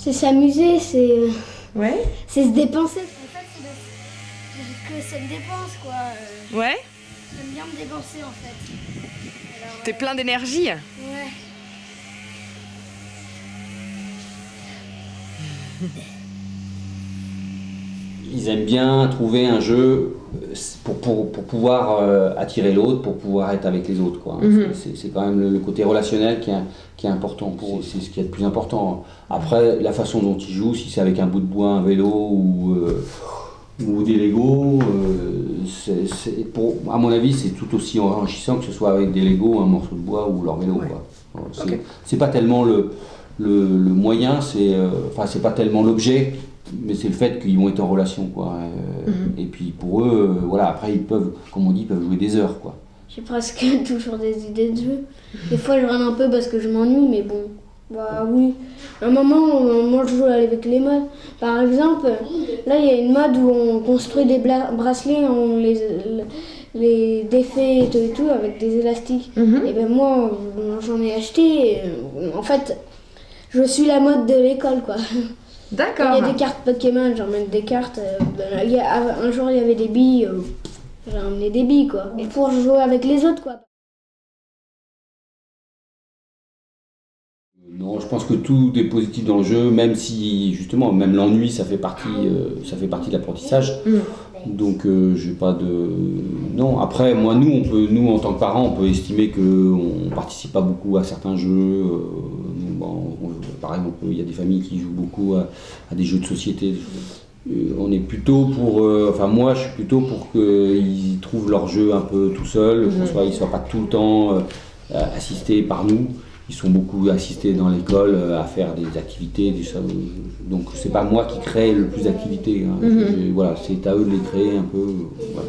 C'est s'amuser, Ouais. c'est se dépenser. En fait, que ça me dépense, quoi. Ouais. J'aime bien me dépenser, en fait. Alors, T'es plein d'énergie. ouais. Ils aiment bien trouver un jeu pour pouvoir attirer l'autre, pour pouvoir être avec les autres, quoi. C'est quand même le côté relationnel qui est important pour eux. C'est ce qui est le plus important. Après, la façon dont ils jouent, si c'est avec un bout de bois, un vélo ou des Lego, à mon avis, c'est tout aussi enrichissant que ce soit avec des Lego, un morceau de bois ou leur vélo, Ouais. quoi. Ok. C'est pas tellement le moyen, c'est pas tellement l'objet, mais c'est le fait qu'ils vont être en relation, quoi. Et puis pour eux, voilà, après ils peuvent, comme on dit, ils peuvent jouer des heures, quoi. J'ai presque toujours des idées de jeu. Des fois, je râle un peu parce que je m'ennuie, mais bon. Bah oui. À un moment, moi, je joue avec les modes. Par exemple, là, il y a une mode où on construit des bracelets, on les défait et tout avec des élastiques. Et ben moi, j'en ai acheté. En fait, je suis la mode de l'école, quoi. D'accord. Il y a des cartes Pokémon, j'emmène des cartes. Un jour, il y avait des billes. J'ai emmené des billes, quoi. Et pour jouer avec les autres, quoi. Non, je pense que tout est positif dans le jeu, même si justement, même l'ennui, ça fait partie de l'apprentissage. Donc, j'ai pas de. Non. Après, moi, nous en tant que parents, on peut estimer qu'on participe pas beaucoup à certains jeux. Par exemple, il y a des familles qui jouent beaucoup à des jeux de société. On est plutôt pour. Moi, je suis plutôt pour qu'ils trouvent leur jeu un peu tout seuls, qu'ils ne soient pas tout le temps assistés par nous. Ils sont beaucoup assistés dans l'école à faire des activités. Donc, c'est pas moi qui crée le plus d'activités. Voilà, c'est à eux de les créer un peu. Voilà.